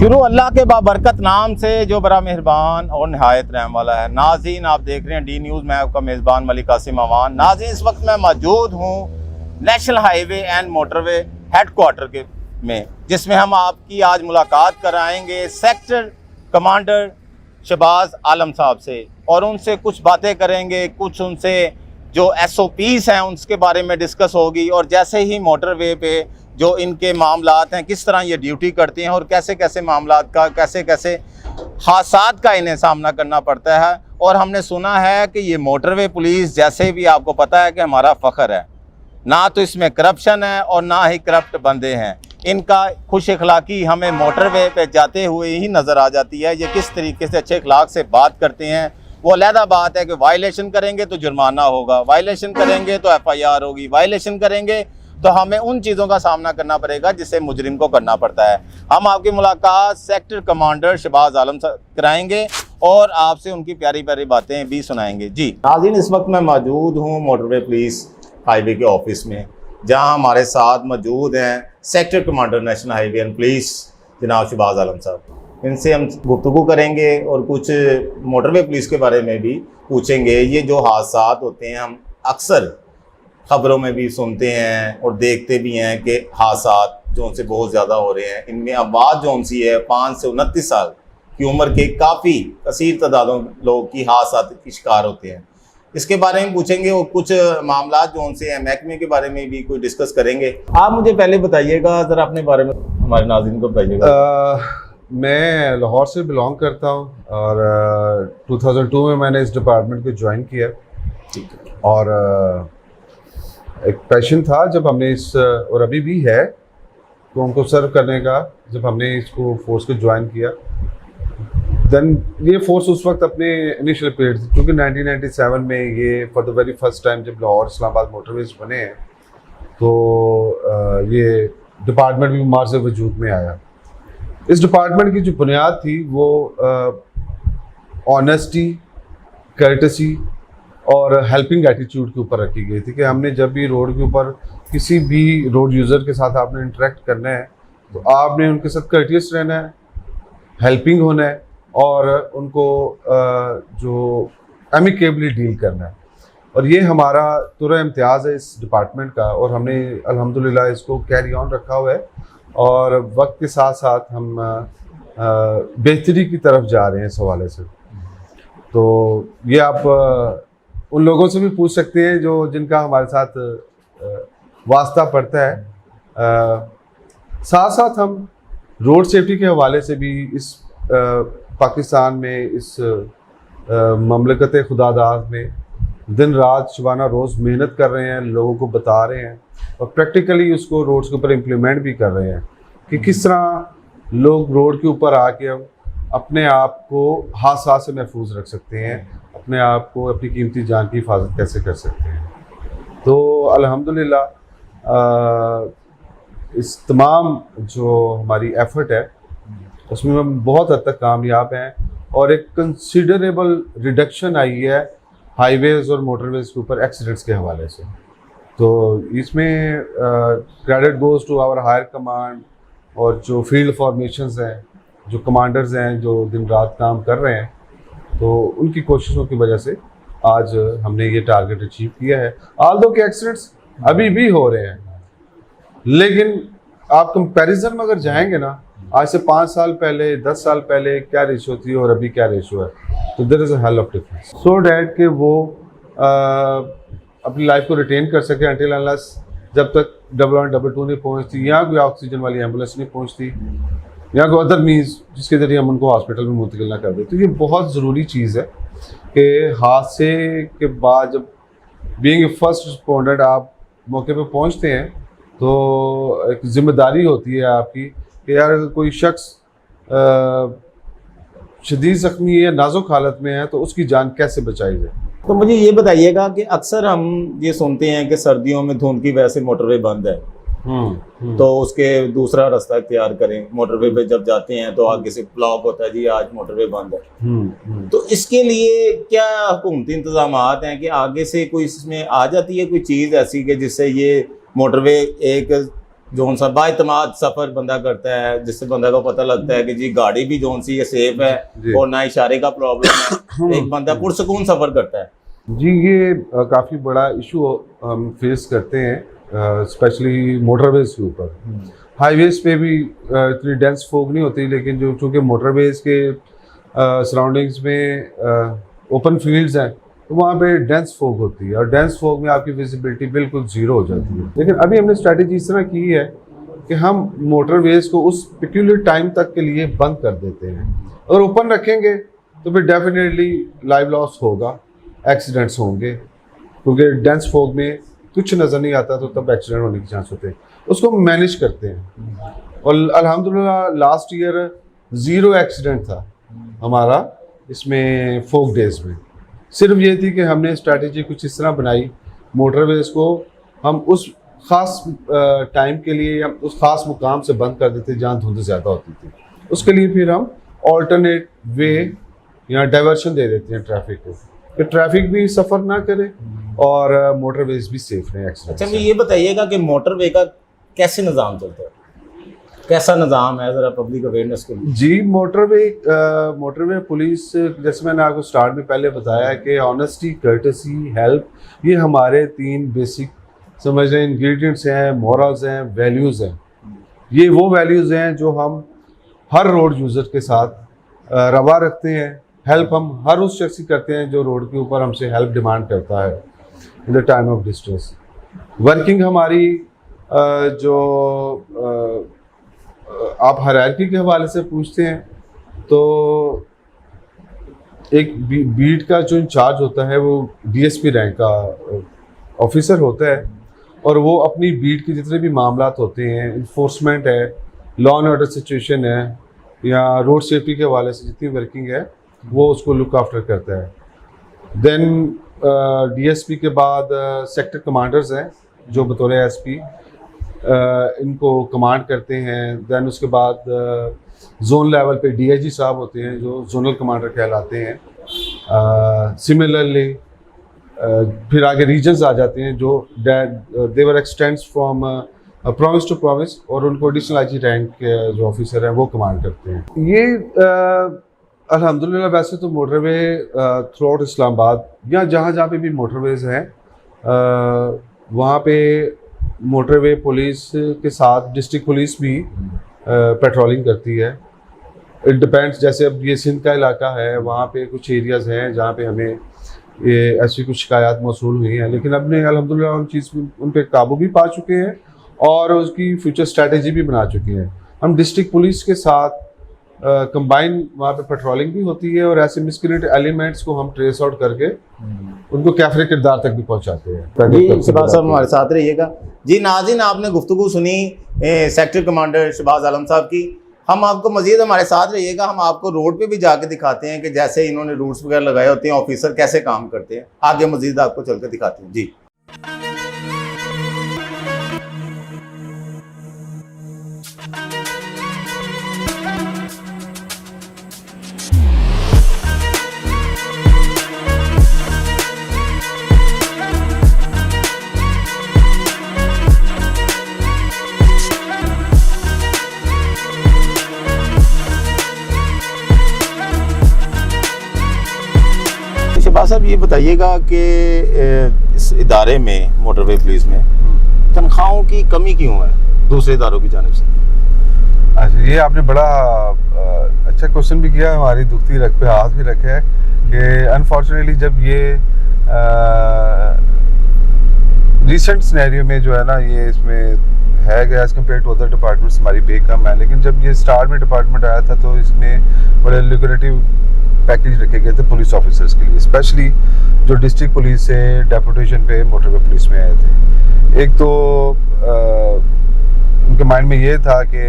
शुरू अल्लाह के बाबरकत नाम से जो बड़ा मेहरबान और नहायत रहम वाला है। नाज़रीन, आप देख रहे हैं डी न्यूज़। मैं आपका मेज़बान मलिक कासिम अवान। नाज़रीन, इस वक्त मैं मौजूद हूँ national highway and motorway headquarter के में, जिसमें हम आपकी आज मुलाकात कराएंगे सेक्टर कमांडर शहबाज आलम साहब से और उनसे कुछ बातें करेंगे। कुछ उनसे जो SOPs हैं उसके बारे में डिस्कस होगी, और जैसे ही मोटरवे पे जो इनके मामलात हैं, किस तरह ये ड्यूटी करती हैं और कैसे कैसे मामलात का कैसे कैसे हादसात का इन्हें सामना करना पड़ता है। और हमने सुना है कि ये मोटरवे पुलिस, जैसे भी आपको पता है कि हमारा फ़ख्र है, ना तो इसमें करप्शन है और ना ही करप्ट बंदे हैं। इनका खुश अखलाकी हमें मोटरवे पे जाते हुए ही नज़र आ जाती है। ये किस तरीके से अच्छे अखलाक से बात करते हैं, वो अलहदा बात है कि वायलेशन करेंगे तो जुर्माना होगा, वायलेशन करेंगे तो FIR होगी, वायलेशन करेंगे तो हमें उन चीज़ों का सामना करना पड़ेगा जिससे मुजरिम को करना पड़ता है। हम आपकी मुलाकात सेक्टर कमांडर शहबाज आलम से कराएंगे और आपसे उनकी प्यारी प्यारी बातें भी सुनाएंगे। जी नाज़रीन, इस वक्त मैं मौजूद हूँ मोटरवे पुलिस हाईवे के ऑफिस में, जहाँ हमारे साथ मौजूद हैं sector commander national highway and police जनाब शहबाज आलम साहब। इनसे हम गुफ्तगू करेंगे और कुछ मोटरवे पुलिस के बारे में भी पूछेंगे। ये जो हादसात होते हैं, हम अक्सर खबरों में भी सुनते हैं और देखते भी हैं कि हादसात जो उनसे बहुत ज़्यादा हो रहे हैं। इनमें आबाद जो उनसी है 5 से 29 साल की उम्र के काफ़ी कसीर तादादों लोग की हादसात की शिकार होते हैं। इसके बारे में पूछेंगे और कुछ मामला जो उनसे हैं महकमे के बारे में भी कोई डिस्कस करेंगे। आप मुझे पहले बताइएगा ज़रा अपने बारे में, हमारे नाज़रीन को बताइएगा। मैं लाहौर से बिलोंग करता हूँ और 2002 में मैंने इस डिपार्टमेंट को ज्वाइन किया। ठीक है। और एक पैशन था जब हमने इस, और अभी भी है, तो उनको सर्व करने का। जब हमने इसको फोर्स को ज्वाइन किया, देन ये फोर्स उस वक्त अपने इनिशियल पीरियड थी, क्योंकि 1997 में ये for the very first time जब लाहौर इस्लामाबाद मोटरवेज बने हैं, तो ये डिपार्टमेंट भी मार्च से वजूद में आया। इस डिपार्टमेंट की जो बुनियाद थी वो ऑनेस्टी, कर्टसी और हेल्पिंग एटीट्यूड के ऊपर रखी गई थी कि हमने जब भी रोड के ऊपर किसी भी रोड यूज़र के साथ आपने इंटरेक्ट करना है, तो आपने उनके साथ कर्टियस रहना है, हेल्पिंग होना है और उनको जो एमिकेबली डील करना है। और ये हमारा तुरा इम्तियाज़ है इस डिपार्टमेंट का, और हमने अल्हम्दुलिल्लाह इसको कैरी ऑन रखा हुआ है और वक्त के साथ साथ हम बेहतरी की तरफ जा रहे हैं इस हवाले से। तो ये आप उन लोगों से भी पूछ सकते हैं जो जिनका हमारे साथ वास्ता पड़ता है। साथ साथ हम रोड सेफ्टी के हवाले से भी इस पाकिस्तान में, इस ममलकत खुदादाद में दिन रात शबाना रोज़ मेहनत कर रहे हैं, लोगों को बता रहे हैं और प्रैक्टिकली उसको रोड्स के ऊपर इम्प्लीमेंट भी कर रहे हैं कि किस तरह लोग रोड के ऊपर आके अपने आप को हादसा से महफूज रख सकते हैं, अपने आप को, अपनी कीमती जान की हिफाजत कैसे कर सकते हैं। तो अल्हम्दुलिल्लाह इस तमाम जो हमारी एफ़र्ट है उसमें हम बहुत हद तक कामयाब हैं और एक कंसिडरेबल रिडक्शन आई है हाईवेज़ और मोटरवेज़ के ऊपर एक्सीडेंट्स के हवाले से। तो इसमें credit goes to our higher command और जो फील्ड फॉर्मेशंस हैं, जो कमांडर्स हैं जो दिन रात काम कर रहे हैं, तो उनकी कोशिशों की वजह से आज हमने ये टारगेट अचीव किया है। आल्दो के एक्सीडेंट्स अभी भी हो रहे हैं, लेकिन आप कंपैरिजन में अगर जाएंगे ना, आज से 5 साल पहले, 10 साल पहले क्या रेशो थी और अभी क्या रेशो है, तो there is a hell of difference. So that कि वो अपनी लाइफ को रिटेन कर सके अंटिल अनलेस जब तक 112 नहीं पहुँचती, यहाँ कोई ऑक्सीजन वाली एम्बुलेंस नहीं पहुँचती, या कोई अदर मीन्स जिसके ज़रिए हम उनको हॉस्पिटल में मुंतकिल ना कर दें। तो ये बहुत ज़रूरी चीज़ है कि हादसे के बाद जब बीइंग ए फर्स्ट रिस्पोंडेंट आप मौके पे पहुंचते हैं, तो एक ज़िम्मेदारी होती है आपकी कि यार अगर कोई शख्स शदीद ज़ख्मी है या नाजुक हालत में है तो उसकी जान कैसे बचाई जाए। तो मुझे ये बताइएगा कि अक्सर हम ये सुनते हैं कि सर्दियों में धुंध की वजह से मोटरवे बंद है, तो उसके दूसरा रास्ता इख्तियार करें। मोटरवे पे जब जाते हैं तो आगे से ब्लॉक होता है, जी आज मोटरवे बंद है। तो इसके लिए क्या हुकूमती इंतजाम हैं कि आगे से कोई इसमें आ जाती है कोई चीज़ ऐसी कि जिससे ये मोटरवे एक जोन सा बाइतमाद सफर बंदा करता है, जिससे बंदा को पता लगता है कि जी गाड़ी भी जोन सी है सेफ है और ना इशारे का प्रॉब्लम है, एक बंदा पुरसकून सफर करता है। जी, ये काफ़ी बड़ा इशू हम फेस करते हैं, स्पेशली मोटरवेज के ऊपर। हाईवेज पे भी इतनी डेंस फॉग नहीं होती, लेकिन जो चूँकि मोटरवेज के सराउंडिंग्स में ओपन फील्ड्स हैं, तो वहाँ पे डेंस फॉग होती है और डेंस फॉग में आपकी विजिबिलिटी बिल्कुल ज़ीरो हो जाती है। लेकिन अभी हमने स्ट्रैटेजी इस तरह की है कि हम मोटरवेज को उस पिक्यूलर टाइम तक के लिए बंद कर देते हैं। अगर ओपन रखेंगे तो फिर डेफिनेटली लाइव लॉस होगा, एक्सीडेंट्स होंगे, क्योंकि डेंस फॉग में कुछ नज़र नहीं आता, तो तब एक्सीडेंट होने के चांस होते हैं। उसको हम मैनेज करते हैं और अल्हम्दुलिल्लाह लास्ट ईयर 0 एक्सीडेंट था हमारा इसमें फोक डेज में। सिर्फ ये थी कि हमने स्ट्रैटेजी कुछ इस तरह बनाई, मोटरवेज को हम उस ख़ास टाइम के लिए या उस ख़ास मुकाम से बंद कर देते जहाँ धुंध ज़्यादा होती थी। उसके लिए फिर हम ऑल्टरनेट वे या डाइवर्शन दे देते हैं ट्रैफिक को, कि ट्रैफिक भी सफ़र ना करे और मोटरवेज भी सेफ रहे एक्सीडेंट। अच्छा, मुझे ये बताइएगा कि मोटरवे का कैसे निज़ाम चलता है, कैसा निज़ाम है, ज़रा पब्लिक अवेयरनेस के लिए। जी, मोटरवे पुलिस, जैसे मैंने आपको स्टार्ट में पहले बताया कि ऑनेस्टी, कर्टसी, हेल्प, ये हमारे 3 बेसिक समझ रहे इंग्रेडिएंट्स हैं, मॉरल्स हैं, वैल्यूज़ हैं। ये वो वैल्यूज़ हैं जो हम हर रोड यूज़र के साथ रवा रखते हैं। हेल्प हम हर उस शख्स की करते हैं जो रोड के ऊपर हमसे हेल्प डिमांड करता है in the time of distress. Working हमारी जो आप हायरार्की के हवाले से पूछते हैं, तो एक बीट का जो इंचार्ज होता है वो डीएसपी रैंक का ऑफिसर होता है और वो अपनी बीट के जितने भी मामलात होते हैं, इन्फोर्समेंट है, लॉ एंड ऑर्डर सिचुएशन है या रोड सेफ्टी के हवाले से जितनी वर्किंग है वो उसको लुक आफ्टर करता है। देन डीएसपी के बाद सेक्टर कमांडर्स हैं जो बतौर एसपी इनको कमांड करते हैं। देन उसके बाद जोन लेवल पे डीआईजी साहब होते हैं जो जोनल कमांडर कहलाते हैं। सिमिलरली फिर आगे रीजन्स आ जाते हैं जो देवर extends from province to province और उनको एडिशनल आईजी रैंक के जो ऑफिसर हैं वो कमांड करते हैं। ये अल्हम्दुलिल्लाह वैसे तो मोटरवे थ्रू आउट इस्लामाबाद या जहाँ पे भी मोटरवेज हैं वहाँ पे मोटरवे पुलिस के साथ डिस्ट्रिक्ट पुलिस भी पेट्रोलिंग करती है। इट डिपेंड्स, जैसे अब ये सिंध का इलाका है, वहाँ पे कुछ एरियाज़ हैं जहाँ पे हमें ये ऐसी कुछ शिकायत मौसूल हुई हैं, लेकिन अपने अल्हम्दुलिल्लाह उन पे काबू भी पा चुके हैं और उसकी फ्यूचर स्ट्रैटेजी भी बना चुके हैं। हम डिस्ट्रिक्ट पुलिस के साथ कंबाइन वहाँ पे पेट्रोलिंग भी होती है और ऐसे मिसक्रिएंट एलिमेंट्स को हम ट्रेस आउट करके उनको कैफरे किरदार तक भी पहुँचाते हैं। जी, शहबाज साहब हमारे साथ रहिएगा। जी नाज़रीन, आपने गुफ्तगू सुनी सेक्टर कमांडर शहबाज आलम साहब की। हम आपको मज़ीद हमारे साथ रहिएगा, हम आपको रोड पे भी जाके दिखाते हैं कि जैसे इन्होंने रूट्स वगैरह लगाए होते हैं, ऑफिसर कैसे काम करते हैं। आगे मज़ीद आपको चल कर दिखाते हैं। जी शहबाज साहब, ये बताइएगा कि इस इदारे में, मोटरवे पुलिस में, तनख्वाहों की कमी क्यों है दूसरे इदारों की जानिब से? अच्छा, ये आपने बड़ा अच्छा क्वेश्चन भी किया, हमारी दुखती रग पे हाथ भी रखे है कि अनफॉर्चुनेटली जब ये रिसेंट सिनेरियो में जो है ना, ये इसमें है कि as compared to other departments हमारी पे कम है, लेकिन जब ये स्टार्ट में डिपार्टमेंट आया था तो इसमें बड़े लुक्रेटिव पैकेज रखे गए थे पुलिस ऑफिसर्स के लिए, स्पेशली जो डिस्ट्रिक्ट पुलिस से डेपुटेशन पे मोटरवे पुलिस में आए थे। एक तो उनके माइंड में ये था कि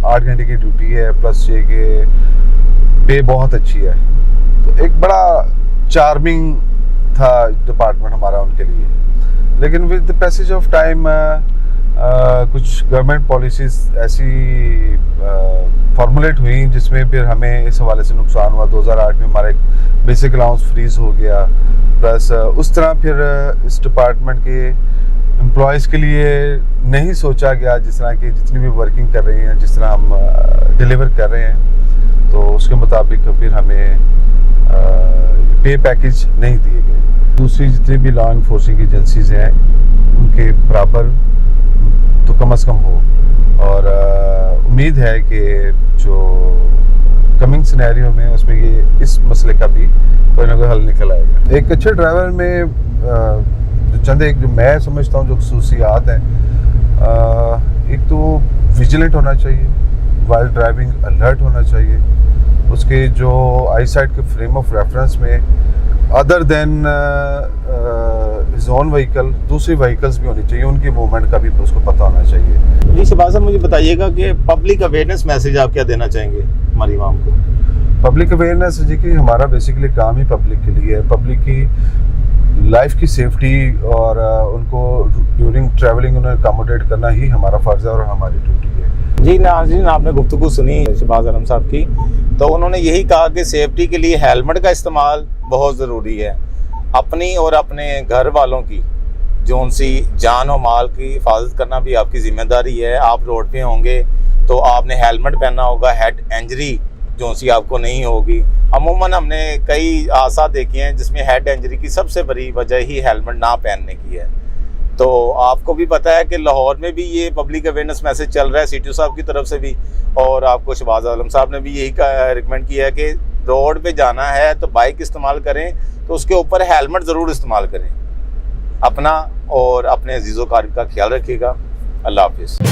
8 घंटे की ड्यूटी है, प्लस ये कि पे बहुत अच्छी है, तो एक बड़ा चार्मिंग था डिपार्टमेंट हमारा उनके लिए। लेकिन with the passage of time कुछ गवर्नमेंट पॉलिसीज़ ऐसी फॉर्मुलेट हुई जिसमें फिर हमें इस हवाले से नुकसान हुआ। 2008 में हमारा एक बेसिक अलाउंस फ्रीज हो गया, प्लस उस तरह फिर इस डिपार्टमेंट के एम्प्लॉयज़ के लिए नहीं सोचा गया, जिस तरह की जितनी भी वर्किंग कर रही हैं, जिस तरह हम डिलीवर कर रहे हैं, तो उसके मुताबिक फिर हमें पे पैकेज नहीं दिए गए। दूसरी जितनी भी लॉ इन्फोर्सिंग एजेंसीज़ हैं उनके बराबर तो कम से कम हो, और उम्मीद है कि जो कमिंग सिनेरियो में उसमें ये इस मसले का भी कोई ना कोई हल निकल आएगा। एक अच्छे ड्राइवर में चंद एक जो मैं समझता हूँ जो खसूसियात हैं, एक तो विजिलेंट होना चाहिए, वाइल ड्राइविंग अलर्ट होना चाहिए, उसके जो आई साइट के फ्रेम ऑफ रेफरेंस में other than his own vehicle दूसरी व्हीकल्स भी होनी चाहिए, उनकी मूवमेंट का भी उसको पता होना चाहिए। जी शहबाज साहब, मुझे बताइएगा कि पब्लिक अवेयरनेस मैसेज आप क्या देना चाहेंगे हमारी इमाम को? पब्लिक अवेयरनेस जी कि हमारा बेसिकली काम ही पब्लिक के लिए है, पब्लिक की लाइफ की सेफ्टी और उनको ड्यूरिंग ट्रैवलिंग उन्हें अकोमोडेट करना ही हमारा फ़र्ज़ है और हमारी ड्यूटी है। जी नाज़रीन, आपने गुफ्तगू सुनी शहबाज आलम साहब की, तो उन्होंने यही कहा कि सेफ्टी के लिए हेलमेट का इस्तेमाल बहुत ज़रूरी है। अपनी और अपने घर वालों की जो उनसी जान और माल की हिफाजत करना भी आपकी ज़िम्मेदारी है। आप रोड पे होंगे तो आपने हेलमेट पहनना होगा, हेड इंजरी जो सी आपको नहीं होगी। अमूमन हमने कई हादसा देखे हैं जिसमें हेड इंजरी की सबसे बड़ी वजह ही हेलमेट ना पहनने की है। तो आपको भी पता है कि लाहौर में भी ये पब्लिक अवेयरनेस मैसेज चल रहा है CTO साहब की तरफ से भी, और आपको शहबाज आलम साहब ने भी यही रिकमेंड किया है कि रोड पे जाना है तो बाइक इस्तेमाल करें तो उसके ऊपर हेलमेट ज़रूर इस्तेमाल करें। अपना और अपने अजीज़ो क़रीब का ख्याल रखिएगा। अल्लाह हाफिज़।